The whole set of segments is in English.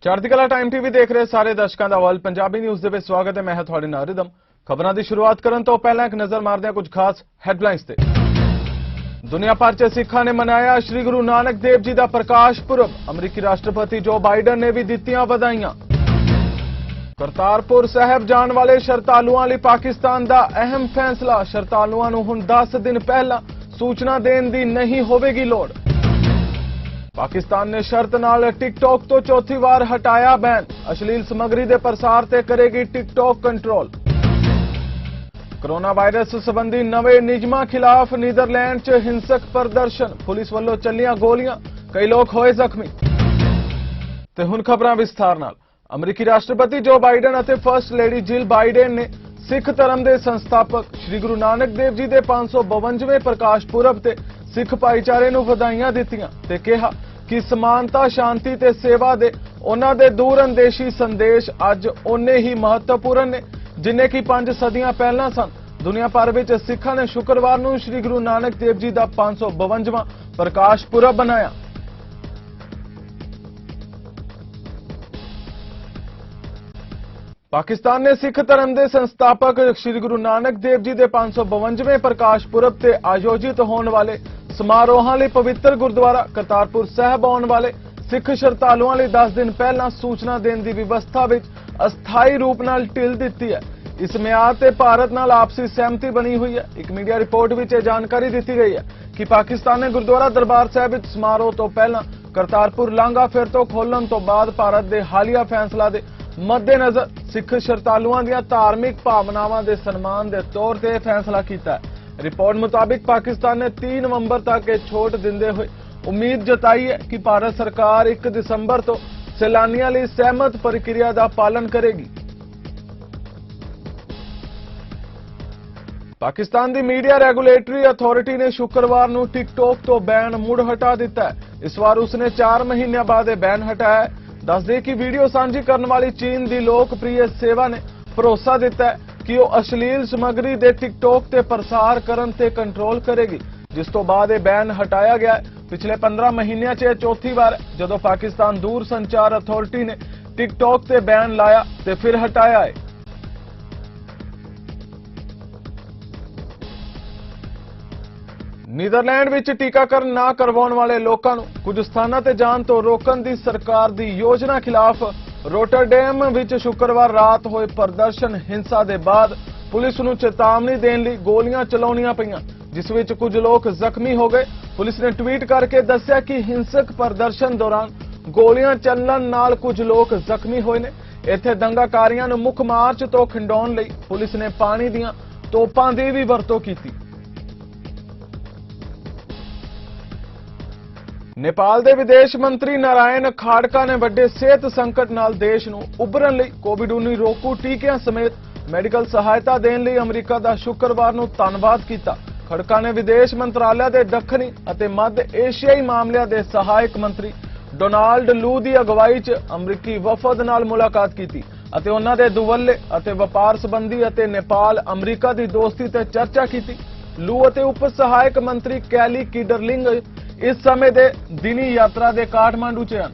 ਚੜ੍ਹਦੀ ਕਲਾ time TV ਦੇਖ ਰਹੇ ਸਾਰੇ ਦਰਸ਼ਕਾਂ ਦਾ ਵਰਲਡ ਪੰਜਾਬੀ ਨਿਊਜ਼ ਦੇ ਵਿੱਚ ਸਵਾਗਤ ਹੈ। ਮੈਂ ਹਾਂ ਤੁਹਾਡੇ ਨਾਲ ਰਿਦਮ। ਖਬਰਾਂ ਦੀ ਸ਼ੁਰੂਆਤ ਕਰਨ ਤੋਂ ਪਹਿਲਾਂ ਇੱਕ ਨਜ਼ਰ ਮਾਰਦੇ ਹਾਂ ਕੁਝ ਖਾਸ ਹੈਡਲਾਈਨਸ ਤੇ। ਦੁਨੀਆ ਭਰ 'ਚ ਸਿੱਖਾਂ ਨੇ ਮਨਾਇਆ ਸ਼੍ਰੀ ਗੁਰੂ ਨਾਨਕ ਦੇਵ ਜੀ ਦਾ ਪ੍ਰਕਾਸ਼ ਪੁਰਬ। ਅਮਰੀਕੀ ਰਾਸ਼ਟਰਪਤੀ ਜੋ ਬਾਈਡਨ ਨੇ ਵੀ ਦਿੱਤੀਆਂ ਵਧਾਈਆਂ। ਕਰਤਾਰਪੁਰ ਸਾਹਿਬ ਜਾਣ ਵਾਲੇ ਸ਼ਰਧਾਲੂਆਂ ਲਈ ਪਾਕਿਸਤਾਨ ਦਾ ਅਹਿਮ ਫੈਸਲਾ। ਸ਼ਰਧਾਲੂਆਂ ਨੂੰ ਹੁਣ 10 ਦਿਨ ਪਹਿਲਾਂ ਸੂਚਨਾ ਦੇਣ ਦੀ ਨਹੀਂ ਹੋਵੇਗੀ ਲੋੜ। पाकिस्तान ने शर्त नाल टिकटॉक तो चौथी बार हटाया बैन। अश्लील सामग्री के प्रसार ते करेगी टिकटॉक कंट्रोल। कोरोना वायरस संबंधी नवे नियमां खिलाफ नीदरलैंड च हिंसक प्रदर्शन। पुलिस वालों चलियां गोलियां, कई लोग होए जख्मी। ते हुण खबरां विस्तार नाल। अमरीकी राष्ट्रपति जो बाइडन अते फर्स्ट लेडी जिल बाइडन ने सिख धर्म के संस्थापक श्री गुरु नानक देव जी के 552वें प्रकाश पुरब ते सिख भाईचारे नूं ਵਧਾਈਆਂ ਦਿੱਤੀਆਂ ਤੇ ਕਿਹਾ कि समानता शांति ते सेवा दे उन्हां दे दूर अंदेशी संदेश अज उन्ने ही महत्वपूर्ण ने जिन्ने कि 5 सदियां पहलां सन। दुनिया भर विच सिखां ने शुक्रवार नूं श्री गुरु नानक देव जी दा 552वां प्रकाश पुरब मनाया। पाकिस्तान ने सिख धर्म के संस्थापक श्री गुरु नानक देव जी के 552वें प्रकाश पुरब से आयोजित होने वाले समारोहां लई पवित्र गुरुद्वारा करतारपुर साहिब आने वाले सिख श्रद्धालुओं लई 10 दिन पहला सूचना देने की व्यवस्था विच अस्थाई रूप नाल ढिल दित्ती है। इस म्याद ते भारत नाल आपसी सहमति बनी हुई है। एक मीडिया रिपोर्ट विच जानकारी दी गई है कि पाकिस्तान ने गुरुद्वारा दरबार साहिब विच समारोह तो पहला करतारपुर लांघा फिर तो खोलण तो बाद भारत के हालिया फैसला दे मद्देनजर सिख श्रद्धालुओं दी धार्मिक भावनावां दे सन्मान के तौर पर फैसला किया है। रिपोर्ट मुताबिक पाकिस्तान ने 3 नवंबर तक छूट देंदे हुए उम्मीद जताई है कि भारत सरकार 1 दिसंबर तो सैलानियों लिए सहमत प्रक्रिया का पालन करेगी। पाकिस्तान की मीडिया रेगुलेटरी अथॉरिटी ने शुक्रवार को टिकटॉक तो बैन मुड़ हटा दिता है। इस बार उसने 4 महीनों बाद बैन हटाया है। दस दे कि वीडियो साझी करने वाली चीन की लोकप्रिय सेवा ने भरोसा दिता है कि वह अश्लील सामग्री दे टिकटॉक ते प्रसार करन ते कंट्रोल करेगी, जिस तो बाद यह बैन हटाया गया है। पिछले 15 महीनों च चौथी बार जदों पाकिस्तान दूर संचार अथॉरिटी ने टिकटॉक ते बैन लाया ते फिर हटाया है। नीदरलैंड विच टीकाकरण ना करवाउण वाले लोकां नूं कुछ स्थानां ते जाण तो रोकण दी सरकार दी योजना खिलाफ रोटरडेम विच शुक्रवार रात होए प्रदर्शन हिंसा के बाद पुलिस नूं चेतावनी देने लई गोलियां चलाउणियां पईआं, जिस विच कुछ लोग जख्मी हो गए। पुलिस ने ट्वीट करके दस्सिया कि हिंसक प्रदर्शन दौरान गोलियां चलण नाल कुछ लोग जख्मी होए ने। इत्थे दंगाकारियां नूं मुख मार्च तो खिंडाउण लई पुलिस ने पानी दीआं तोपां दी भी वरतों कीती। नेपाल के विदेश मंत्री नारायण खाड़का ने वड्डे सेहत संकट नाल देश नूं उभरन लई कोविड-19 रोकू टीकिਆਂ समेत मैडिकल सहायता देने लई अमरीका का शुक्रवार नूं धन्नवाद किया। खड़का ने विदेश मंत्रालय के दक्षिणी और मध्य एशियाई मामलों के सहायक मंत्री डोनाल्ड लू की अगवाई च अमरीकी वफद नाल मुलाकात की और उन्हां दे दुवल्ले और व्यापार संबंधी और नेपाल अमरीका की दोस्ती ते चर्चा की। लू और उप सहायक मंत्री कैली कीडरलिंग इस समय दे दिनी यात्रा दे काठमांडू च हैं।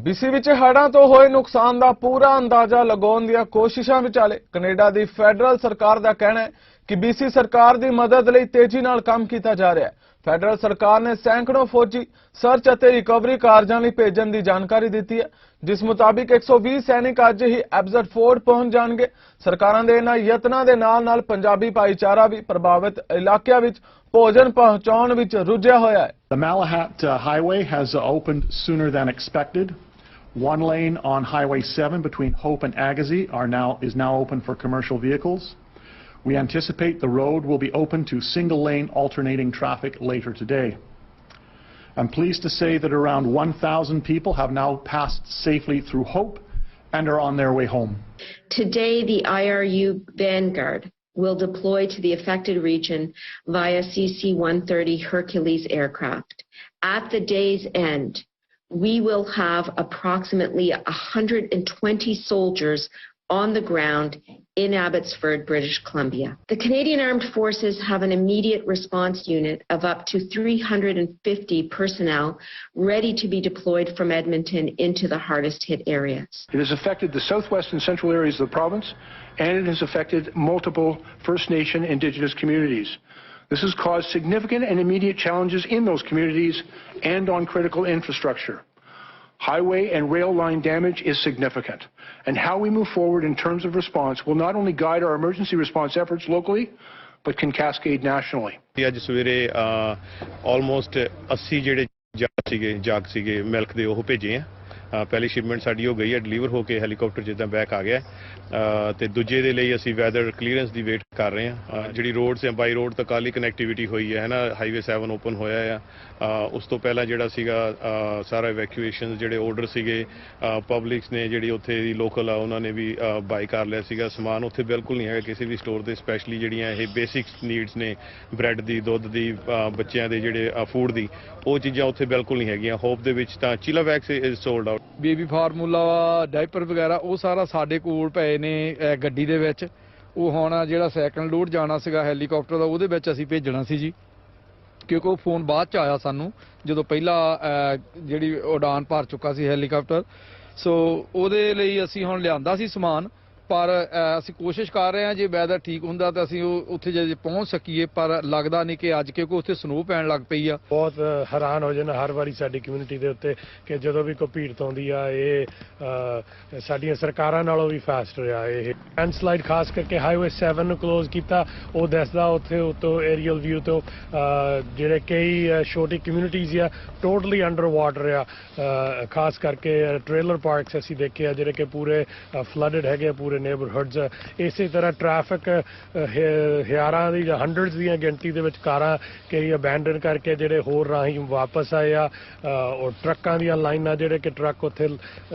बीसी विच हड़ां तो होए नुकसान का पूरा अंदाजा लगाउण दी कोशिशां विचाले कनेडा की फैडरल सरकार का कहना है कि बीसी सरकार की मदद लई तेजी नाल काम किया जा रहा है। फैडरल सरकार ने सैकड़ों फौजी सर्च और रिकवरी कार्यां लई भेजण की जानकारी दी है, जिस मुताबिक 120 सैनिक अज ही एब्सडफोर्ड पहुंच जाएंगे। सरकारां दे इन्हां यत्नां दे नाल पंजाबी भाईचारा भी प्रभावित इलाकिਆਂ ਵਿੱਚ भोजन पहुंचाउण ਵਿੱਚ रुझिया होया है। The Malahat Highway has opened sooner than expected. One lane on Highway 7 between Hope and Agassiz is now open for commercial vehicles. We anticipate the road will be open to single-lane alternating traffic later today. I'm pleased to say that around 1,000 people have now passed safely through Hope and are on their way home. Today, the IRU Vanguard will deploy to the affected region via CC-130 Hercules aircraft. At the day's end, we will have approximately 120 soldiers on the ground in Abbotsford, British Columbia. The Canadian Armed Forces have an immediate response unit of up to 350 personnel ready to be deployed from Edmonton into the hardest hit areas. It has affected the southwest and central areas of the province, and it has affected multiple First Nation Indigenous communities. This has caused significant and immediate challenges in those communities and on critical infrastructure. Highway and rail line damage is significant, and how we move forward in terms of response will not only guide our emergency response efforts locally, but can cascade nationally. ਅੱਜ ਸਵੇਰੇ almost 80 ਜਿਹੜੇ ਜਾਗ ਸੀਗੇ milk ਦੇ ਉਹ ਭੇਜੇ ਆ ਪਹਿਲੀ ਸ਼ਿਪਮੈਂਟ ਸਾਡੀ ਹੋ ਗਈ ਹੈ ਡਿਲੀਵਰ ਹੋ ਕੇ ਹੈਲੀਕਾਪਟਰ ਜਿੱਦਾਂ ਬੈਕ ਆ ਗਿਆ ਤੇ ਦੂਜੇ ਦੇ ਲਈ ਅਸੀਂ ਵੈਦਰ ਕਲੀਅਰੈਂਸ ਦੀ ਵੇਟ ਕਰ ਰਹੇ ਹਾਂ ਜਿਹੜੀ ਰੋਡਸ ਹੈ ਬਾਈ ਰੋਡ ਤੱਕ ਕਾਲੀ ਕਨੈਕਟੀਵਿਟੀ ਹੋਈ ਹੈ ਨਾ ਹਾਈਵੇ 7 ਓਪਨ ਹੋਇਆ ਆ ਉਸ ਤੋਂ ਪਹਿਲਾਂ ਜਿਹੜਾ ਸੀਗਾ ਸਾਰਾ ਇਵੈਕੂਏਸ਼ਨ ਜਿਹੜੇ ਆਰਡਰ ਸੀਗੇ ਪਬਲਿਕਸ ਨੇ ਜਿਹੜੀ ਉੱਥੇ ਦੀ ਲੋਕਲ ਆ ਉਹਨਾਂ ਨੇ ਵੀ ਬਾਈ ਕਰ ਲਿਆ ਸੀਗਾ ਸਮਾਨ ਉੱਥੇ ਬਿਲਕੁਲ ਨਹੀਂ ਹੈਗਾ ਕਿਸੇ ਵੀ ਸਟੋਰ ਦੇ ਸਪੈਸ਼ਲੀ ਜਿਹੜੀਆਂ ਇਹ ਬੇਸਿਕ ਨੀਡਸ ਨੇ ਬ੍ਰੈਡ ਦੀ ਦੁੱਧ ਦੀ ਬੱਚਿਆਂ ਦੇ ਜਿਹੜੇ ਫੂਡ ਦੀ ਉਹ ਚੀਜ਼ਾਂ ਉੱਥੇ ਬਿਲਕੁਲ ਨਹੀਂ ਹੈਗੀਆਂ ਹੋਪ ਦੇ ਵਿੱਚ ਤਾਂ Chila wax is sold out baby formula diaper ਵਗੈਰਾ ਉਹ ਸਾਰਾ ਸਾਡੇ ਕੋਲ ਪਏ ਨੇ ਗੱਡੀ ਦੇ ਵਿੱਚ ਉਹ ਹੁਣ ਜਿਹੜਾ ਸੈਕੰਡ ਲੋਡ ਜਾਣਾ ਸੀਗਾ ਹੈਲੀਕਾਪਟਰ ਦਾ ਉਹਦੇ ਵਿੱਚ ਅਸੀਂ ਭੇਜਣਾ ਸੀ ਜੀ ਕਿਉਂਕਿ ਉਹ ਫੋਨ ਬਾਅਦ ਚ ਆਇਆ ਸਾਨੂੰ ਜਦੋਂ ਪਹਿਲਾਂ ਜਿਹੜੀ ਉਡਾਨ ਭਰ ਚੁੱਕਾ ਸੀ ਹੈਲੀਕਾਪਟਰ ਸੋ ਉਹਦੇ ਲਈ ਅਸੀਂ ਹੁਣ ਲਿਆਂਦਾ ਸੀ ਸਮਾਨ ਪਰ ਅਸੀਂ ਕੋਸ਼ਿਸ਼ ਕਰ ਰਹੇ ਹਾਂ ਜੇ ਵੈਦਰ ਠੀਕ ਹੁੰਦਾ ਤਾਂ ਅਸੀਂ ਉੱਥੇ ਜੇ ਪਹੁੰਚ ਸਕੀਏ ਪਰ ਲੱਗਦਾ ਨਹੀਂ ਕਿ ਅੱਜ ਕਿਉਂਕਿ ਉੱਥੇ ਸਨੋ ਪੈਣ ਲੱਗ ਪਈ ਆ ਬਹੁਤ ਹੈਰਾਨ ਹੋ ਜਾਣਾ ਹਰ ਵਾਰੀ ਸਾਡੀ ਕਮਿਊਨਿਟੀ ਦੇ ਉੱਤੇ ਕਿ ਜਦੋਂ ਵੀ ਕੋਈ ਭੀੜ ਆਉਂਦੀ ਆ ਇਹ ਸਾਡੀਆਂ ਸਰਕਾਰਾਂ ਨਾਲੋਂ ਵੀ ਫਾਸਟ ਰਿਹਾ ਇਹ ਲੈਂਡਸਲਾਈਡ ਖਾਸ ਕਰਕੇ ਹਾਈਵੇ 7 ਨੂੰ ਕਲੋਜ਼ ਕੀਤਾ ਉਹ ਦੱਸਦਾ ਉੱਥੇ ਉਤੋਂ ਏਰੀਅਲ ਵਿਊ ਤੋਂ ਜਿਹੜੇ ਕਈ ਛੋਟੀ ਕਮਿਊਨਿਟੀਜ਼ ਆ ਟੋਟਲੀ ਅੰਡਰ ਵਾਟਰ ਆ ਖਾਸ ਕਰਕੇ ਟ੍ਰੇਲਰ ਪਾਰਕਸ ਅਸੀਂ ਦੇਖੇ ਆ ਜਿਹੜੇ ਕਿ ਪੂਰੇ ਫਲੱਡਡ ਹੈਗੇ ਪੂਰੇ ਨੇਬਰਹੁੱਡਸ ਇਸੇ ਤਰ੍ਹਾਂ ਟ੍ਰੈਫਿਕ ਹਜ਼ਾਰਾਂ ਦੀ ਜਾਂ ਹੰਡਰਡਸ ਦੀਆਂ ਗਿਣਤੀ ਦੇ ਵਿੱਚ ਕਾਰਾਂ ਕਈ ਅਬੈਂਡਨ ਕਰਕੇ ਜਿਹੜੇ ਹੋਰ ਰਾਹੀਂ ਵਾਪਸ ਆਏ ਆ ਔਰ ਟਰੱਕਾਂ ਦੀਆਂ ਲਾਈਨਾਂ ਜਿਹੜੇ ਕਿ ਟਰੱਕ ਉੱਥੇ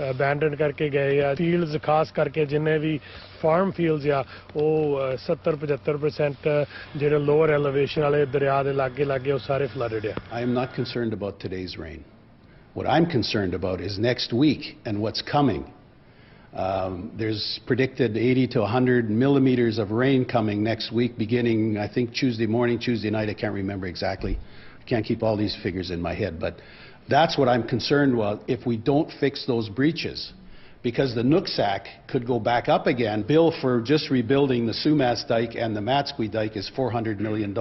ਅਬੈਂਡਨ ਕਰਕੇ ਗਏ ਆ ਫੀਲਡਸ ਖਾਸ ਕਰਕੇ ਜਿੰਨੇ ਵੀ ਫਾਰਮ ਫੀਲਡਸ ਆ ਉਹ 70-75% ਜਿਹੜੇ ਲੋਅਰ ਐਲੀਵੇਸ਼ਨ ਵਾਲੇ ਦਰਿਆ ਦੇ ਲਾਗੇ ਉਹ ਸਾਰੇ ਫਲੱਡਡ ਆ I am not concerned about today's rain. What I'm concerned about is next week and what's coming. There's predicted 80 to 100 millimeters of rain coming next week, beginning, I think, Tuesday morning, Tuesday night. I can't remember exactly. I can't keep all these figures in my head. But that's what I'm concerned about if we don't fix those breaches. Because the Nooksack could go back up again. Bill for just rebuilding the Sumas Dike and the Matsqui Dike is $400 million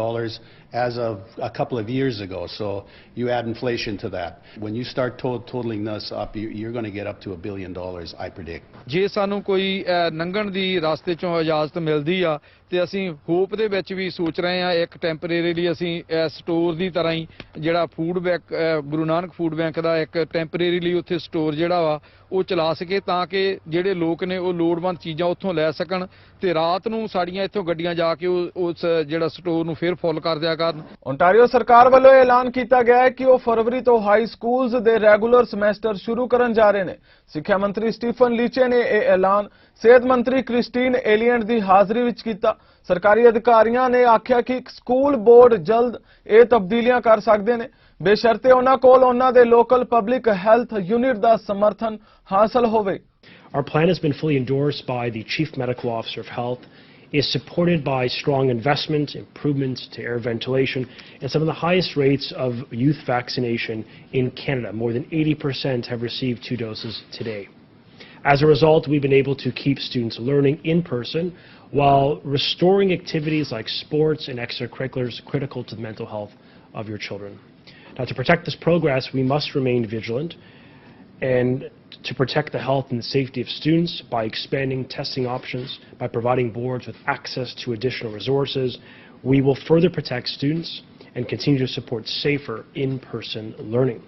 as of a couple of years ago. So you add inflation to that. When you start totaling this up, you're going to get up to $1 billion, I predict. ਜੇ ਸਾਨੂੰ ਕੋਈ ਲੰਘਣ ਦੀ ਰਸਤੇ ਚੋਂ ਇਜਾਜ਼ਤ ਮਿਲਦੀ ਆ ਤੇ ਅਸੀਂ ਹੋਪ ਦੇ ਵਿੱਚ ਵੀ ਸੋਚ ਰਹੇ ਆ ਇੱਕ ਟੈਂਪਰੇਰੀਲੀ ਅਸੀਂ ਸਟੋਰ ਦੀ ਤਰ੍ਹਾਂ ਹੀ ਜਿਹੜਾ food bank Guru Nanak food bank ਦਾ ਇੱਕ ਟੈਂਪਰੇਰੀਲੀ ਉੱਥੇ ਸਟੋਰ ਜਿਹੜਾ ਵਾ ਉਹ ਚਲਾ ਸਕੇ ਤਾਂ ਕਿ ਜਿਹੜੇ ਲੋਕ ਨੇ ਉਹ ਲੋੜਵੰਦ ਚੀਜ਼ਾਂ ਉੱਥੋਂ ਲੈ ਸਕਣ ਤੇ ਰਾਤ ਨੂੰ ਸਾਡੀਆਂ ਇੱਥੋਂ ਗੱਡੀਆਂ ਜਾ ਕੇ ਉਸ ਜਿਹੜਾ ਸਟੋਰ ਨੂੰ ਫਿਰ ਫੁੱਲ ਕਰ ਦਿਆ ਕਰਨ ਓਨਟਾਰੀਓ ਸਰਕਾਰ ਵੱਲੋਂ ਐਲਾਨ ਕੀਤਾ ਗਿਆ ਹੈ ਕਿ ਉਹ ਫਰਵਰੀ ਤੋਂ ਹਾਈ ਸਕੂਲਸ ਦੇ ਰੈਗੂਲਰ ਸਮੈਸਟਰ ਸ਼ੁਰੂ ਕਰਨ ਜਾ ਰਹੇ ਨੇ ਸਿੱਖਿਆ ਮੰਤਰੀ ਸਟੀਫਨ ਲੀਚੇ ਨੇ ਇਹ ਐਲਾਨ ਸਿਹਤ ਮੰਤਰੀ ਕ੍ਰਿਸਟੀਨ ਏਲੀਅੰਟ ਦੀ ਹਾਜ਼ਰੀ ਵਿੱਚ ਕੀਤਾ ਸਰਕਾਰੀ ਅਧਿਕਾਰੀਆਂ ਨੇ ਆਖਿਆ ਕਿ ਸਕੂਲ ਬੋਰਡ ਜਲਦ ਇਹ ਤਬਦੀਲੀਆਂ ਕਰ ਸਕਦੇ ਨੇ ਬੇਸ਼ਰਤੇ ਉਹਨਾਂ ਕੋਲ ਉਹਨਾਂ ਦੇ ਲੋਕਲ ਪਬਲਿਕ ਹੈਲਥ ਯੂਨਿਟ ਦਾ ਸਮਰਥਨ ਹਾਸਲ ਹੋਵੇ Our plan has been fully endorsed by the Chief Medical Officer of Health, is supported by strong investment, improvements to air ventilation, and some of the highest rates of youth vaccination in Canada. More than 80% have received 2 doses today. As a result, we've been able to keep students learning in person while restoring activities like sports and extracurriculars critical to the mental health of your children. Now, to protect this progress, we must remain vigilant and to protect the health and the safety of students by expanding testing options, by providing boards with access to additional resources. We will further protect students and continue to support safer in-person learning.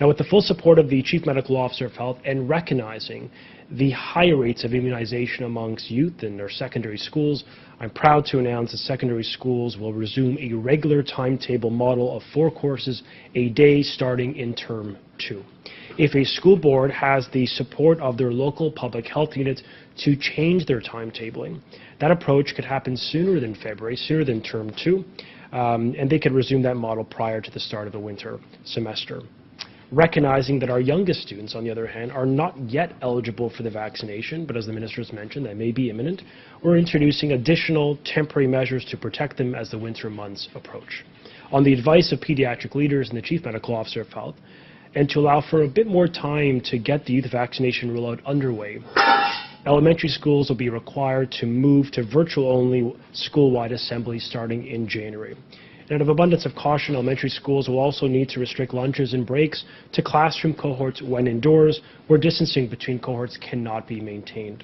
Now, with the full support of the Chief Medical Officer of Health and recognizing the high rates of immunization amongst youth in our secondary schools, I'm proud to announce that secondary schools will resume a regular timetable model of 4 courses a day starting in term 2. If a school board has the support of their local public health unit to change their timetabling, that approach could happen sooner than February, sooner than term 2, and they could resume that model prior to the start of the winter semester. recognizing that our youngest students, on the other hand, are not yet eligible for the vaccination, but as the Minister has mentioned, that may be imminent, we're introducing additional temporary measures to protect them as the winter months approach. On the advice of pediatric leaders and the Chief Medical Officer of Health, and to allow for a bit more time to get the youth vaccination rollout underway, elementary schools will be required to move to virtual-only school-wide assemblies starting in January. And out of abundance of caution, elementary schools will also need to restrict lunches and breaks to classroom cohorts when indoors, where distancing between cohorts cannot be maintained.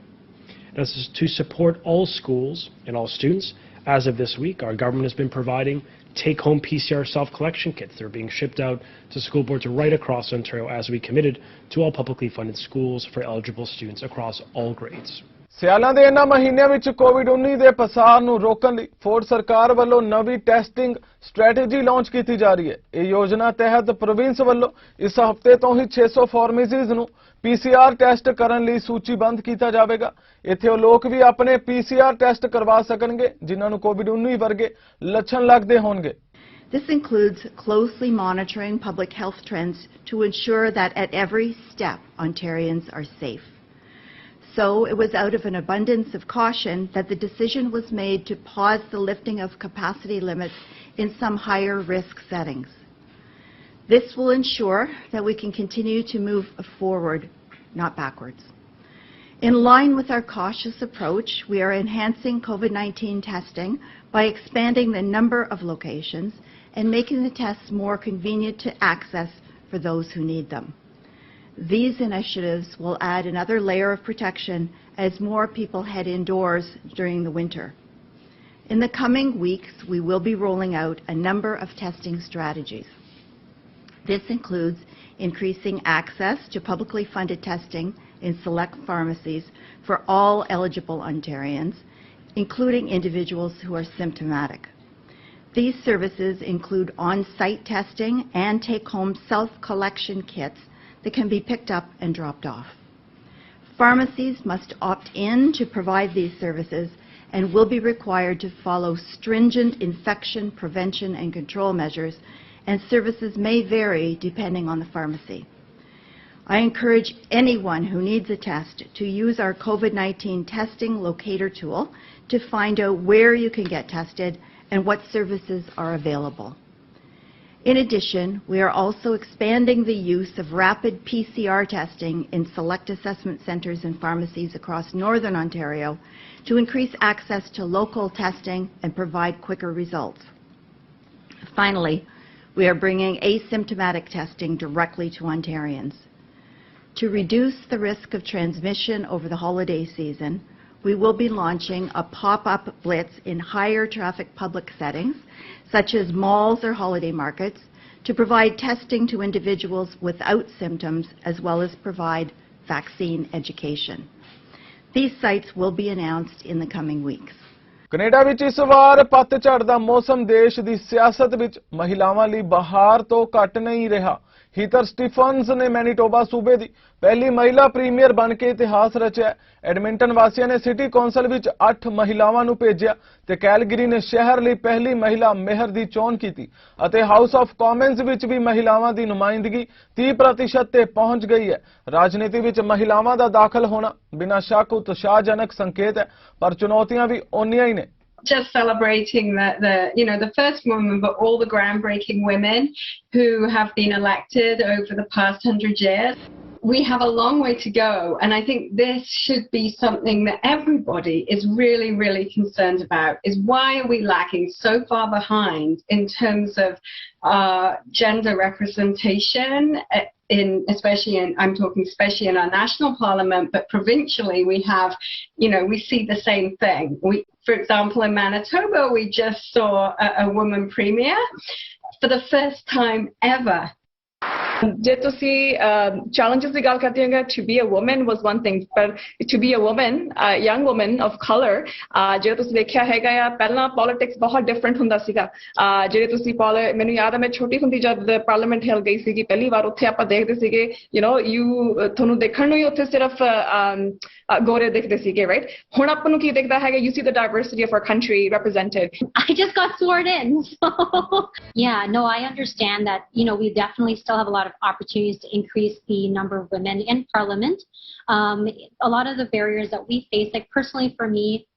This is to support all schools and all students. As of this week, our government has been providing take-home PCR self-collection kits. They're being shipped out to school boards right across Ontario as we committed to all publicly funded schools for eligible students across all grades. ਸਿਆਲਾਂ ਦੇ ਇਹਨਾਂ ਮਹੀਨਿਆਂ ਵਿੱਚ ਕੋਵਿਡ-19 ਦੇ ਪਸਾਰ ਨੂੰ ਰੋਕਣ ਲਈ ਫੋਰਡ ਸਰਕਾਰ ਵੱਲੋਂ ਨਵੀਂ ਟੈਸਟਿੰਗ ਸਟ੍ਰੈਟੇਜੀ ਲਾਂਚ ਕੀਤੀ ਜਾ ਰਹੀ ਹੈ। ਇਹ ਯੋਜਨਾ ਤਹਿਤ ਪ੍ਰੋਵਿੰਸ ਵੱਲੋਂ ਇਸ ਹਫ਼ਤੇ ਤੋਂ ਹੀ 600 ਫਾਰਮੇਸੀਜ਼ ਨੂੰ PCR ਟੈਸਟ ਕਰਨ ਲਈ ਸੂਚੀਬੱਧ ਕੀਤਾ ਜਾਵੇਗਾ। ਇੱਥੇ ਉਹ ਲੋਕ ਵੀ ਆਪਣੇ PCR ਟੈਸਟ ਕਰਵਾ ਸਕਣਗੇ ਜਿਨ੍ਹਾਂ ਨੂੰ ਕੋਵਿਡ-19 ਵਰਗੇ ਲੱਛਣ ਲੱਗਦੇ ਹੋਣਗੇ। This includes closely monitoring public health trends to ensure that at every step Ontarians are safe. So it was out of an abundance of caution that the decision was made to pause the lifting of capacity limits in some higher risk settings. This will ensure that we can continue to move forward, not backwards. In line with our cautious approach, we are enhancing COVID-19 testing by expanding the number of locations and making the tests more convenient to access for those who need them. These initiatives will add another layer of protection as more people head indoors during the winter. In the coming weeks, we will be rolling out a number of testing strategies. This includes increasing access to publicly funded testing in select pharmacies for all eligible Ontarians, including individuals who are symptomatic. These services include on-site testing and take-home self-collection kits that can be picked up and dropped off. Pharmacies must opt in to provide these services and will be required to follow stringent infection prevention and control measures, and services may vary depending on the pharmacy. I encourage anyone who needs a test to use our COVID-19 testing locator tool to find out where you can get tested and what services are available. In addition, we are also expanding the use of rapid PCR testing in select assessment centres and pharmacies across Northern Ontario to increase access to local testing and provide quicker results. Finally, we are bringing asymptomatic testing directly to Ontarians. To reduce the risk of transmission over the holiday season, we will be launching a pop-up blitz in higher traffic public settings, such as malls or holiday markets, to provide testing to individuals without symptoms, as well as provide vaccine education. These sites will be announced in the coming weeks. Canada ਵਿੱਚ ਇਸ ਵਾਰ ਪਤਝੜ ਦਾ ਮੌਸਮ ਦੇਸ਼ ਦੀ ਸਿਆਸਤ ਵਿੱਚ ਮਹਿਲਾਵਾਂ ਲਈ ਬਹਾਰ ਤੋਂ ਘੱਟ ਨਹੀਂ ਰਿਹਾ। ਹੀਥਰ ਸਟੀਫਨਸ ਨੇ ਮੈਨੀਟੋਬਾ ਸੂਬੇ ਦੀ ਪਹਿਲੀ ਮਹਿਲਾ ਪ੍ਰੀਮੀਅਰ ਬਣ ਕੇ ਇਤਿਹਾਸ ਰਚਿਆ। ਐਡਮਿੰਟਨ ਵਾਸੀਆਂ ਨੇ ਸਿਟੀ ਕੌਂਸਲ ਵਿੱਚ 8 ਮਹਿਲਾਵਾਂ ਨੂੰ ਭੇਜਿਆ ਤੇ ਕੈਲਗਰੀ ਨੇ ਸ਼ਹਿਰ ਲਈ ਪਹਿਲੀ ਮਹਿਲਾ ਮੇਅਰ ਦੀ ਚੋਣ ਕੀਤੀ ਅਤੇ ਹਾਊਸ ਆਫ ਕਾਮਨਸ ਵਿੱਚ ਵੀ ਮਹਿਲਾਵਾਂ ਦੀ ਨੁਮਾਇੰਦਗੀ 30% ਤੇ ਪਹੁੰਚ ਗਈ ਹੈ। ਰਾਜਨੀਤੀ ਵਿੱਚ ਮਹਿਲਾਵਾਂ ਦਾ ਦਾਖਲ ਹੋਣਾ ਬਿਨਾਂ ਸ਼ੱਕ ਉਤਸ਼ਾਹਜਨਕ ਸੰਕੇਤ ਹੈ, ਪਰ ਚੁਣੌਤੀਆਂ ਵੀ ਓਨੀਆਂ ਹੀ ਨੇ। Just celebrating the first woman, but all the groundbreaking women who have been elected over the past 100 years. We have a long way to go, and I think this should be something that everybody is really, really concerned about, is why are we lagging so far behind in terms of gender representation I'm talking especially in our national parliament, but provincially we have, we see the same thing. For example, in Manitoba, we just saw a woman premier for the first time ever. ਜੇ ਤੁਸੀਂ challenges ਦੀ ਗੱਲ ਕਰਦੇ ਹੋ, to be a woman was one thing, but to be a woman, a young woman of color, ਜੇ ਤੁਸੀਂ ਦੇਖਿਆ ਹੈਗਾ ਆ ਪਹਿਲਾਂ politics ਬਹੁਤ different ਹੁੰਦਾ ਸੀਗਾ। ਜਿਹੜੇ ਤੁਸੀਂ ਮੈਨੂੰ ਯਾਦ ਹੈ ਮੈਂ ਛੋਟੀ ਹੁੰਦੀ ਜਦ ਪਾਰਲੀਮੈਂਟ ਹਿਲ ਗਈ ਸੀਗੀ ਪਹਿਲੀ ਵਾਰ, ਉੱਥੇ ਆਪਾਂ ਦੇਖਦੇ ਸੀਗੇ ਤੁਹਾਨੂੰ ਦੇਖਣ ਨੂੰ ਹੀ ਉੱਥੇ ਸਿਰਫ ਗੋਰੇ ਦਿਖਦੇ ਸੀਗੇ, right? ਹੁਣ ਆਪਾਂ ਨੂੰ ਕੀ ਦਿਖਦਾ ਹੈਗਾ, you see the diversity of our country represented. I just got sworn in, so yeah, no, I understand that we definitely still have a lot of opportunities to increase the number of women in Parliament. A lot of the barriers that we face, like personally for me,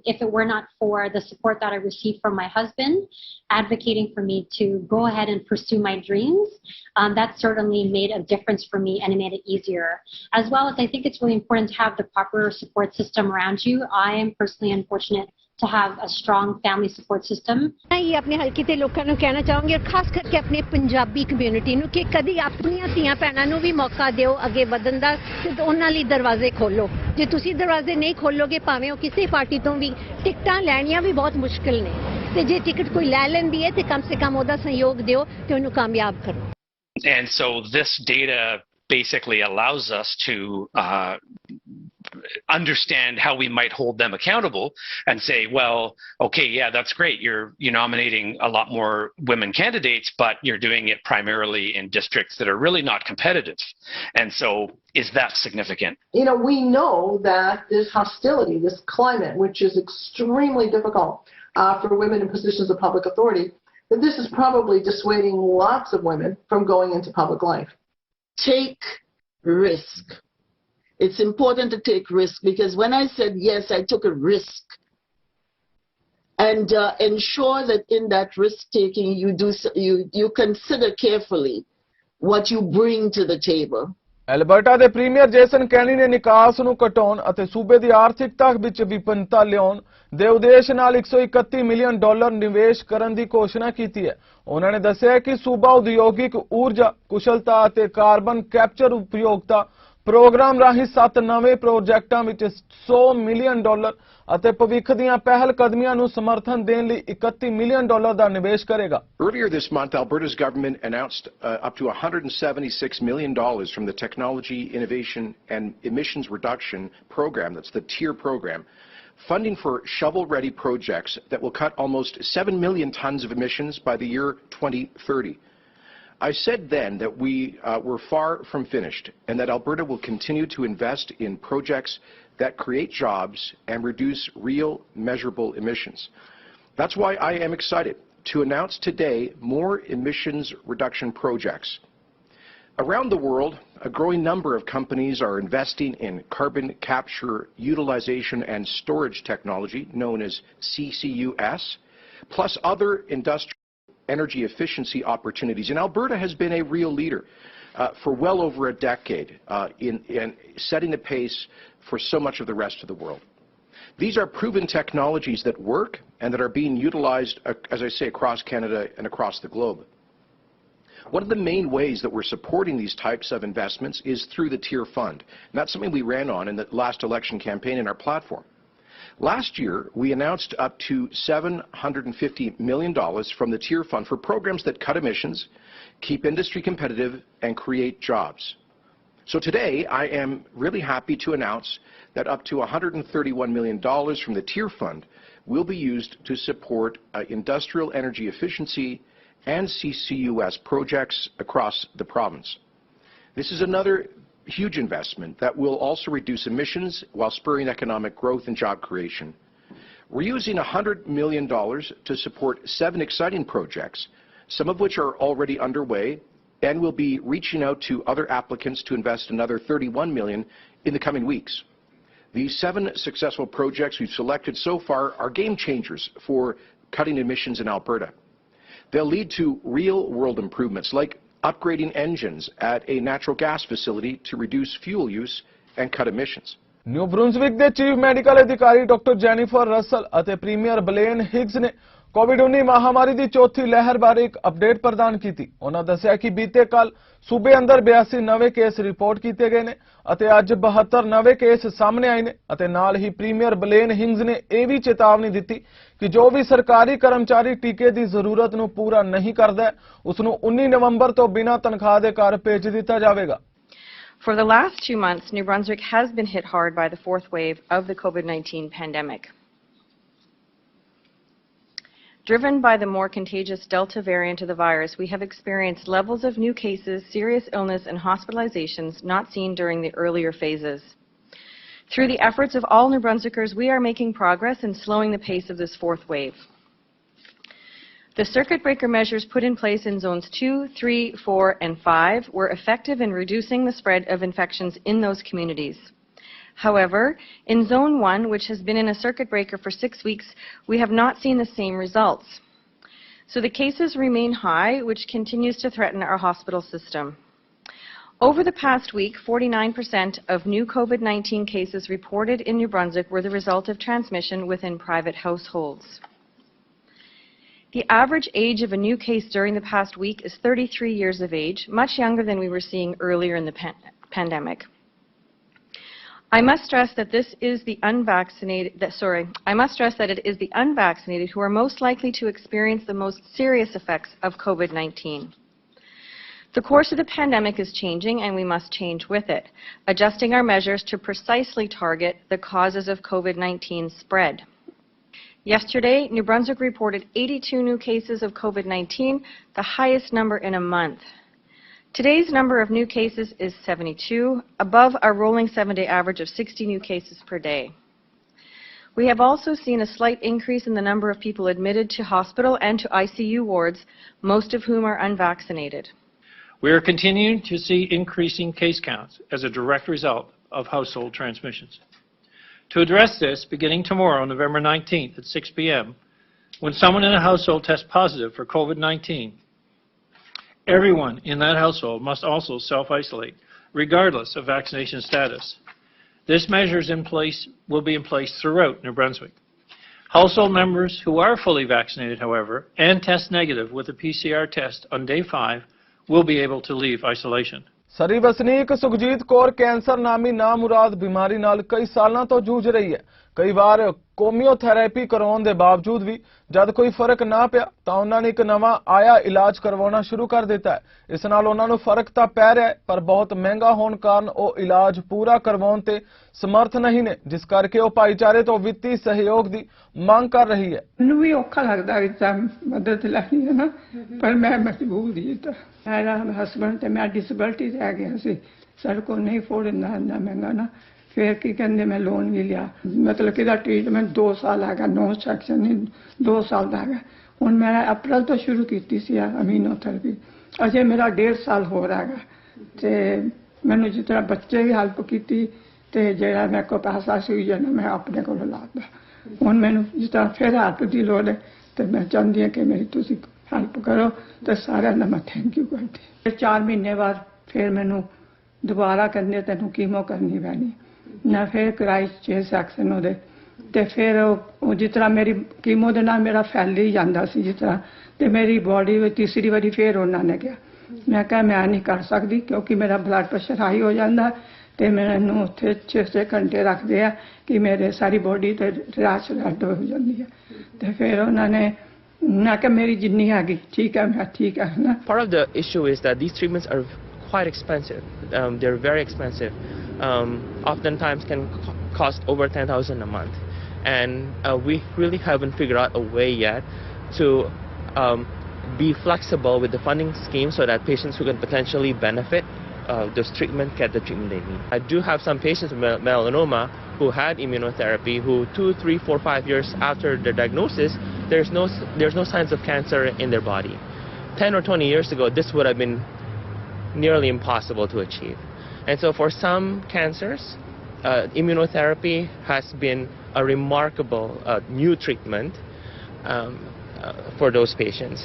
if it were not for the support that I received from my husband, advocating for me to go ahead and pursue my dreams, that certainly made a difference for me and it made it easier. As well as I think it's really important to have the proper support system around you. I am personally unfortunate to have a strong family support system. ये अपने हल्के ते लोकां नूं कहना चाहूंगी और खास करके अपने पंजाबी कम्युनिटी नूं कि कदी अपनियां धीआं भैणां नूं भी मौका दिओ अगे वधन दा ते उन्हां लई दरवाजे खोलो जे तुसीं दरवाजे नहीं खोलोगे भावें ਉਹ ਕਿਸੇ ਪਾਰਟੀ ਤੋਂ ਵੀ ਟਿਕਟਾਂ ਲੈਣੀਆਂ ਵੀ ਬਹੁਤ ਮੁਸ਼ਕਿਲ ਨੇ ਤੇ ਜੇ ਟਿਕਟ ਕੋਈ ਲੈ ਲੈਂਦੀ ਹੈ ਤੇ ਕਮ ਸੇ ਕਮ ਉਹਦਾ ਸਹਿਯੋਗ ਦਿਓ ਤੇ ਉਹਨੂੰ ਕਾਮਯਾਬ ਕਰੋ. And so this data basically allows us to understand how we might hold them accountable and say, well, okay, yeah, that's great. You're nominating a lot more women candidates, but you're doing it primarily in districts that are really not competitive. And so is that significant? You know, we know that this hostility, this climate, which is extremely difficult for women in positions of public authority, that this is probably dissuading lots of women from going into public life. Take risk. It's important to take risk because when I said yes, I took a risk. And ensure that in that risk taking, you consider carefully what you bring to the table. Alberta ਦੇ premier Jason ਕੈਨੀ ਨੇ ਨਿਕਾਸ ਨੂੰ ਘਟਾਉਣ ਅਤੇ ਸੂਬੇ ਦੀ ਆਰਥਿਕਤਾ ਵਿੱਚ ਵਿਭਿੰਨਤਾ ਲਿਆਉਣ ਦੇ ਉਦੇਸ਼ ਨਾਲ $131 ਮਿਲੀਅਨ ਨਿਵੇਸ਼ ਕਰਨ ਦੀ ਘੋਸ਼ਣਾ ਕੀਤੀ ਹੈ. ਉਹਨਾਂ ਨੇ ਦੱਸਿਆ ਕਿ ਸੂਬਾ ਉਦਯੋਗਿਕ ਊਰਜਾ ਕੁਸ਼ਲਤਾ ਅਤੇ ਕਾਰਬਨ ਕੈਪਚਰ ਉਪਯੋਗਤਾ ਪ੍ਰੋਗਰਾਮ ਰਾਹੀਂ 7 ਨਵੇਂ ਪ੍ਰੋਜੈਕਟਾਂ ਵਿੱਚ $100 ਮਿਲੀਅਨ ਅਤੇ ਭਵਿੱਖ ਦੀਆਂ ਪਹਿਲ ਕਦਮੀਆਂ ਨੂੰ ਸਮਰਥਨ ਦੇਣ ਲਈ $31 ਮਿਲੀਅਨ ਦਾ ਨਿਵੇਸ਼ ਕਰੇਗਾ. Earlier this month, Alberta's government announced up to $176 million from the Technology, Innovation and Emissions Reduction Program, that's the TIER program, funding for shovel-ready projects that will cut almost 7 million tons of emissions by the year 2030. I said then that we were far from finished and that Alberta will continue to invest in projects that create jobs and reduce real measurable emissions. That's why I am excited to announce today more emissions reduction projects. Around the world, a growing number of companies are investing in carbon capture, utilization and storage technology known as CCUS, plus other industrial energy efficiency opportunities. And Alberta has been a real leader for well over a decade in setting the pace for so much of the rest of the world. These are proven technologies that work and that are being utilized, as I say, across Canada and across the globe. One of the main ways that we're supporting these types of investments is through the TIER Fund. And that's something we ran on in the last election campaign in our platform. Last year, we announced up to $750 million from the TIER Fund for programs that cut emissions, keep industry competitive, and create jobs. So today, I am really happy to announce that up to $131 million from the TIER Fund will be used to support industrial energy efficiency and CCUS projects across the province. This is another huge investment that will also reduce emissions while spurring economic growth and job creation. We're using $100 million to support 7 exciting projects, some of which are already underway, and will be reaching out to other applicants to invest another $31 million in the coming weeks. These 7 successful projects we've selected so far are game changers for cutting emissions in Alberta. They'll lead to real-world improvements like upgrading engines at a natural gas facility to reduce fuel use and cut emissions. New Brunswick ਦੇ chief medical ਅਧਿਕਾਰੀ doctor Jennifer Russell ਅਤੇ premier Blaine Higgs ਨੇ ਕੋਵਿਡ-19 ਮਹਾਮਾਰੀ ਦੀ ਚੌਥੀ ਲਹਿਰ ਬਾਰੇ ਇੱਕ ਅਪਡੇਟ ਪ੍ਰਦਾਨ ਕੀਤੀ। ਉਹਨਾਂ ਦੱਸਿਆ ਕਿ ਬੀਤੇ ਕੱਲ ਸੂਬੇ ਅੰਦਰ 82 ਨਵੇਂ ਕੇਸ ਰਿਪੋਰਟ ਕੀਤੇ ਗਏ ਨੇ ਅਤੇ ਅੱਜ 72 ਨਵੇਂ ਕੇਸ ਸਾਹਮਣੇ ਆਏ ਨੇ ਅਤੇ ਨਾਲ ਹੀ ਪ੍ਰੀਮੀਅਰ ਬਲੇਨ ਹਿਗਸ ਨੇ ਇਹ ਵੀ ਚੇਤਾਵਨੀ ਦਿੱਤੀ ਕਿ ਜੋ ਵੀ ਸਰਕਾਰੀ ਕਰਮਚਾਰੀ ਟੀਕੇ ਦੀ ਜ਼ਰੂਰਤ ਨੂੰ ਪੂਰਾ ਨਹੀਂ ਕਰਦਾ ਉਸ ਨੂੰ 19 ਨਵੰਬਰ ਤੋਂ ਬਿਨਾਂ ਤਨਖਾਹ ਦੇ ਘਰ ਭੇਜ ਦਿੱਤਾ ਜਾਵੇਗਾ। For the last 2 months, New Brunswick has been hit hard by the 4th wave of the COVID-19 pandemic. Driven by the more contagious Delta variant of the virus, we have experienced levels of new cases, serious illness, and hospitalizations not seen during the earlier phases. Through the efforts of all New Brunswickers, we are making progress in slowing the pace of this 4th wave. The circuit breaker measures put in place in zones 2, 3, 4, and 5 were effective in reducing the spread of infections in those communities. However, in Zone 1, which has been in a circuit breaker for 6 weeks, we have not seen the same results. So the cases remain high, which continues to threaten our hospital system. Over the past week, 49% of new COVID-19 cases reported in New Brunswick were the result of transmission within private households. The average age of a new case during the past week is 33 years of age, much younger than we were seeing earlier in the pandemic. I must stress that it is the unvaccinated who are most likely to experience the most serious effects of COVID-19. The course of the pandemic is changing, and we must change with it, adjusting our measures to precisely target the causes of COVID-19 spread. Yesterday, New Brunswick reported 82 new cases of COVID-19, the highest number in a month. Today's number of new cases is 72, above our rolling 7-day average of 60 new cases per day. We have also seen a slight increase in the number of people admitted to hospital and to ICU wards, most of whom are unvaccinated. We are continuing to see increasing case counts as a direct result of household transmissions. To address this, beginning tomorrow, November 19th at 6 p.m., when someone in a household tests positive for COVID-19, everyone in that household must also self-isolate, regardless of vaccination status. This measure will be in place throughout New Brunswick. Household members who are fully vaccinated, however, and test negative with a PCR test on day 5 will be able to leave isolation. ਸਰੀ ਵਸਨੀਕ Sukhjit Kaur cancer ਨਾਮੀ ਨਾਮੁਰਾਦ ਬਿਮਾਰੀ ਨਾਲ ਕਈ ਸਾਲਾਂ ਤੋਂ ਜੂਝ ਰਹੀ ਹੈ। ਕਈ ਵਾਰ ਕੋਮੀਓਥੈਰੇਪੀ ਕਰਾਉਣ ਦੇ ਬਾਵਜੂਦ ਵੀ ਜਦ ਕੋਈ ਫਰਕ ਨਾ ਪਿਆ ਤਾਂ ਉਹਨਾਂ ਨੇ ਇੱਕ ਨਵਾਂ ਆਇਆ ਇਲਾਜ ਕਰਵਾਉਣਾ ਸ਼ੁਰੂ ਕਰ ਦਿੱਤਾ ਹੈ। ਇਸ ਨਾਲ ਉਹਨਾਂ ਨੂੰ ਫਰਕ ਤਾਂ ਪੈ ਰਿਹਾ ਹੈ, ਪਰ ਬਹੁਤ ਮਹਿੰਗਾ ਹੋਣ ਕਾਰਨ ਉਹ ਇਲਾਜ ਪੂਰਾ ਕਰਵਾਉਣ ਤੇ ਸਮਰਥ ਨਹੀਂ ਨੇ, ਜਿਸ ਕਰਕੇ ਉਹ ਭਾਈਚਾਰੇ ਤੋਂ ਵਿੱਤੀ ਸਹਿਯੋਗ ਦੀ ਮੰਗ ਕਰ ਰਹੀ ਹੈ। ਮੈਨੂੰ ਵੀ ਔਖਾ ਲੱਗਦਾ ਕਿ ਤਾਂ ਮਦਦ ਲੈਣੀ ਹੈ ਨਾ, ਪਰ ਮੈਂ ਮਜਬੂਰ ਹੀ ਤਾਂ ਮੇਰਾ ਹਸਬੈਂਡ ਤੇ ਮੈਂ ਡਿਸੇਬਿਲਟੀ ਤੇ ਆ ਗਿਆ ਸੀ, ਸਾਡੇ ਕੋਲ ਨਹੀਂ ਫੋੜਨਾ ਇੰਨਾ ਮਹਿੰਗਾ ਨਾ, ਫਿਰ ਕੀ ਕਹਿੰਦੇ ਮੈਂ ਲੋਨ ਵੀ ਲਿਆ, ਮਤਲਬ ਕਿ ਇਹਦਾ ਟ੍ਰੀਟਮੈਂਟ 2 ਸਾਲ ਹੈਗਾ, 9 ਸੈਕਸ਼ਨ ਨਹੀਂ 2 ਸਾਲ ਦਾ ਹੈਗਾ। ਹੁਣ ਮੈਂ ਅਪ੍ਰੈਲ ਤੋਂ ਸ਼ੁਰੂ ਕੀਤੀ ਸੀ ਅਮੀਨੋਥੈਰੇਪੀ, ਅਜੇ ਮੇਰਾ 1.5 ਸਾਲ ਹੋ ਰਿਹਾ ਹੈਗਾ। ਤੇ ਮੈਨੂੰ ਜਿਸ ਤਰ੍ਹਾਂ ਬੱਚੇ ਵੀ ਹੈਲਪ ਕੀਤੀ ਤੇ ਜਿਹੜਾ ਮੇਰੇ ਕੋਲ ਪੈਸਾ ਸੀ ਜਿਹੜਾ ਮੈਂ ਆਪਣੇ ਕੋਲ ਲਾਤਾ। ਹੁਣ ਮੈਨੂੰ ਜਿਸ ਤਰ੍ਹਾਂ ਫਿਰ ਹੈਲਪ ਦੀ ਲੋੜ ਹੈ ਤੇ ਮੈਂ ਚਾਹੁੰਦੀ ਹਾਂ ਕਿ ਮੇਰੀ ਤੁਸੀਂ ਹੈਲਪ ਕਰੋ ਤੇ ਸਾਰਿਆਂ ਦਾ ਮੈਂ ਥੈਂਕ ਯੂ ਕਰਦੀ। ਫਿਰ 4 ਮਹੀਨੇ ਬਾਅਦ ਫਿਰ ਮੈਨੂੰ ਦੁਬਾਰਾ ਕਰਨੀ ਤੈਨੂੰ ਕੀਮੋ ਕਰਨੀ ਪੈਣੀ, ਨਾ ਫਿਰ ਕਰਾਈ 6 ਸੈਕਸ਼ਨ ਉਹਦੇ ਤੇ ਫਿਰ ਉਹ ਜਿਸ ਤਰ੍ਹਾਂ ਮੇਰੀ ਕੀਮੋ ਦੇ ਨਾਲ ਮੇਰਾ ਫੈਲ ਹੀ ਜਾਂਦਾ ਸੀ ਜਿਸ ਤਰ੍ਹਾਂ, ਤੇ ਮੇਰੀ ਬੋਡੀ ਵਿੱਚ ਤੀਸਰੀ ਵਾਰੀ ਫਿਰ ਉਹਨਾਂ ਨੇ ਕਿਹਾ, ਮੈਂ ਕਿਹਾ ਮੈਂ ਨਹੀਂ ਕਰ ਸਕਦੀ ਕਿਉਂਕਿ ਮੇਰਾ ਬਲੱਡ ਪ੍ਰੈਸ਼ਰ ਹਾਈ ਹੋ ਜਾਂਦਾ ਤੇ ਮੈਨੂੰ ਉੱਥੇ 6 ਘੰਟੇ ਰੱਖਦੇ ਆ ਕਿ ਮੇਰੇ ਸਾਰੀ ਬੋਡੀ ਤੇ ਰੈਸ਼ ਰੈਡ ਹੋ ਜਾਂਦੀ ਹੈ। ਤੇ ਫਿਰ ਉਹਨਾਂ ਨੇ ਮੈਂ ਕਿਹਾ ਮੇਰੀ ਜਿੰਨੀ ਹੈਗੀ ਠੀਕ ਹੈ, ਮੈਂ ਠੀਕ ਹੈ ਨਾ। Part of the issue is that these treatments are quite expensive. They're very expensive. Oftentimes can cost over $10,000 a month, and we really haven't figured out a way yet to be flexible with the funding scheme so that patients who can potentially benefit this treatment get the treatment they need. I do have some patients with melanoma who had immunotherapy who 2, 3, 4, 5 years after their diagnosis, there's no signs of cancer in their body. 10 or 20 years ago, this would have been nearly impossible to achieve. And so for some cancers, immunotherapy has been a remarkable new treatment for those patients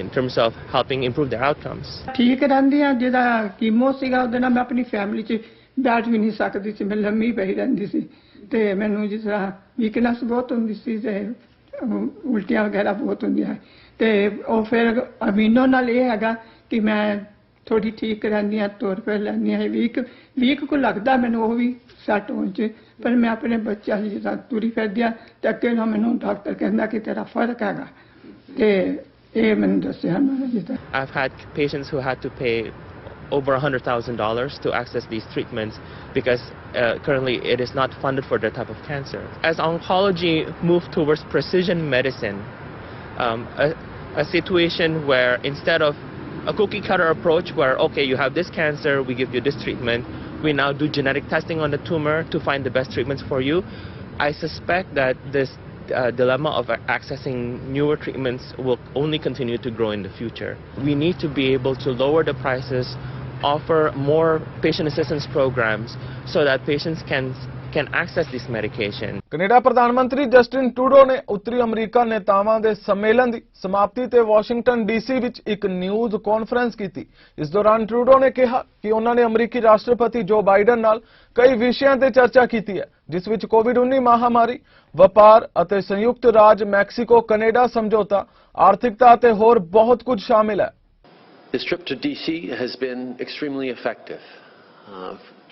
in terms of helping improve their outcomes. ਠੀਕ ਰਹਿੰਦੀ ਆ, ਜਿਹੜਾ chemo ਸੀਗਾ ਉਹਦੇ ਨਾਲ ਮੈਂ ਆਪਣੀ family 'ਚ ਬੈਠ ਵੀ ਨਹੀਂ ਸਕਦੀ ਸੀ, ਮੈਂ ਲੰਮੀ ਪਈ ਰਹਿੰਦੀ ਸੀ ਤੇ ਮੈਨੂੰ ਜਿਸ ਤਰ੍ਹਾਂ ਵੀਕਨੈਸ ਬਹੁਤ ਹੁੰਦੀ ਸੀ ਤੇ ਉਲਟੀਆਂ ਵਗੈਰਾ ਬਹੁਤ ਹੁੰਦੀਆਂ ਤੇ ਉਹ ਫਿਰ ਅਮੀਨੋ ਨਾਲ ਇਹ ਹੈਗਾ ਕਿ ਮੈਂ ਥੋੜੀ ਠੀਕ ਰਹਿੰਦੀ ਹਾਂ, ਤੁਰ ਫਿਰ ਲੈਂਦੀ ਹਾਂ। ਵੀਕ ਕੋ ਲੱਗਦਾ ਮੈਨੂੰ ਉਹ ਵੀ ਸੈੱਟ ਹੋਣ 'ਚ, ਪਰ ਮੈਂ ਆਪਣੇ ਬੱਚਿਆਂ ਦੀ ਜਿਸ ਤਰ੍ਹਾਂ ਤੁਰੀ ਫਿਰਦੀ ਹਾਂ ਤੇ ਅੱਗੇ ਨਾਲ ਮੈਨੂੰ ਡਾਕਟਰ ਕਹਿੰਦਾ ਕਿ ਤੇਰਾ ਫਰਕ ਹੈਗਾ ਤੇ ਇਹ ਮੈਨੂੰ ਦੱਸਿਆ ਉਹਨਾਂ ਨੇ। I've had patients who had to pay over $100,000 to access these treatments because currently it is not funded for their type of cancer. As oncology moved towards precision medicine, a situation where instead of a cookie cutter approach where, okay, you have this cancer, we give you this treatment, we now do genetic testing on the tumor to find the best treatments for you. I suspect that dilemma of accessing newer treatments will only continue to grow in the future. We need to be able to lower the prices, offer more patient assistance programs so that patients can access this medication. Canada ਪ੍ਰਧਾਨ ਮੰਤਰੀ Justin Trudeau ਨੇ ਉੱਤਰੀ America ਨੇਤਾਵਾਂ ਦੇ ਸੰਮੇਲਨ ਦੀ ਸਮਾਪਤੀ ਤੇ Washington DC ਵਿੱਚ ਇੱਕ ਨਿਊਜ਼ ਕਾਨਫਰੰਸ ਕੀਤੀ। ਇਸ ਦੌਰਾਨ ਟਰੂਡੋ ਨੇ ਕਿਹਾ ਕਿ ਉਹਨਾਂ ਨੇ ਅਮਰੀਕੀ ਰਾਸ਼ਟਰਪਤੀ ਜੋ ਬਾਈਡਨ ਨਾਲ ਕਈ ਵਿਸ਼ਿਆਂ ਤੇ ਚਰਚਾ ਕੀਤੀ ਹੈ, ਜਿਸ ਵਿੱਚ ਕੋਵਿਡ-19 ਮਹਾਮਾਰੀ, ਵਪਾਰ ਅਤੇ ਸੰਯੁਕਤ ਰਾਜ ਮੈਕਸੀਕੋ ਕੈਨੇਡਾ ਸਮਝੌਤਾ, ਆਰਥਿਕਤਾ ਅਤੇ ਹੋਰ ਬਹੁਤ ਕੁਝ ਸ਼ਾਮਿਲ ਹੈ। This trip to DC has been extremely effective.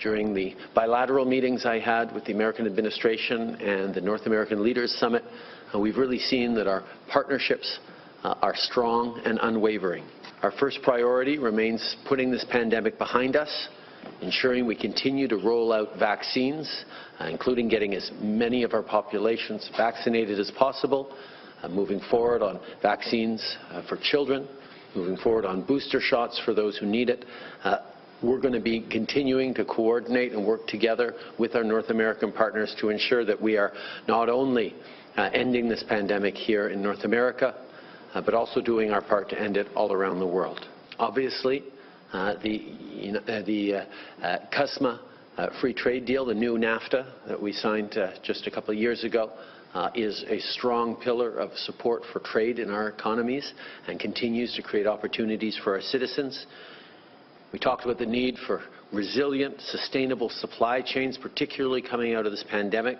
During the bilateral meetings I had with the American administration and the North American Leaders Summit, we've really seen that our partnerships are strong and unwavering. Our first priority remains putting this pandemic behind us, ensuring we continue to roll out vaccines, including getting as many of our populations vaccinated as possible, moving forward on vaccines for children, moving forward on booster shots for those who need it. We're going to be continuing to coordinate and work together with our North American partners to ensure that we are not only ending this pandemic here in North America, but also doing our part to end it all around the world. Obviously, the CUSMA free trade deal, the new NAFTA that we signed just a couple of years ago, is a strong pillar of support for trade in our economies and continues to create opportunities for our citizens. We talked about the need for resilient, sustainable supply chains, particularly coming out of this pandemic,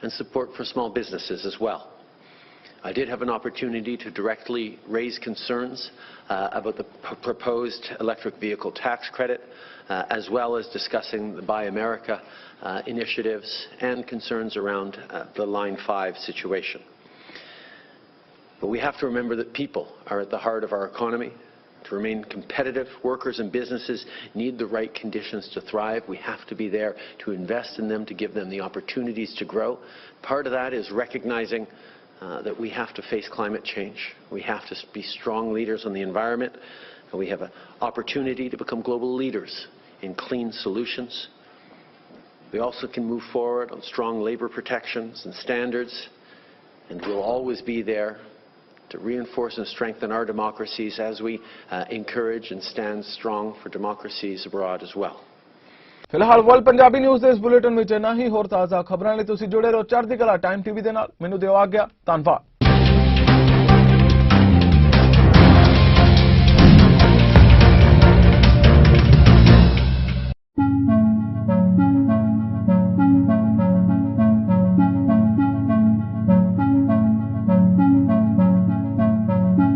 and support for small businesses as well. I did have an opportunity to directly raise concerns about the proposed electric vehicle tax credit, as well as discussing the Buy America initiatives and concerns around the Line 5 situation. But we have to remember that people are at the heart of our economy. To remain competitive, workers and businesses need the right conditions to thrive. We have to be there to invest in them, to give them the opportunities to grow. Part of that is recognizing that we have to face climate change. We have to be strong leaders on the environment, and we have an opportunity to become global leaders in clean solutions. We also can move forward on strong labor protections and standards, and we'll always be there to reinforce and strengthen our democracies as we encourage and stand strong for democracies abroad as well. ਫਿਲਹਾਲ world Punjabi news ਦੇ ਇਸ bulletin ਵਿੱਚ ਇੰਨਾ ਹੀ। ਹੋਰ ਤਾਜ਼ਾ ਖਬਰਾਂ ਲਈ ਤੁਸੀਂ ਜੁੜੇ ਰਹੋ ਚੜ੍ਹਦੀ ਕਲਾ ਟਾਈਮ ਟੀਵੀ ਦੇ ਨਾਲ। ਮੈਨੂੰ ਦਿਓ ਆਗਿਆ। ਧੰਨਵਾਦ।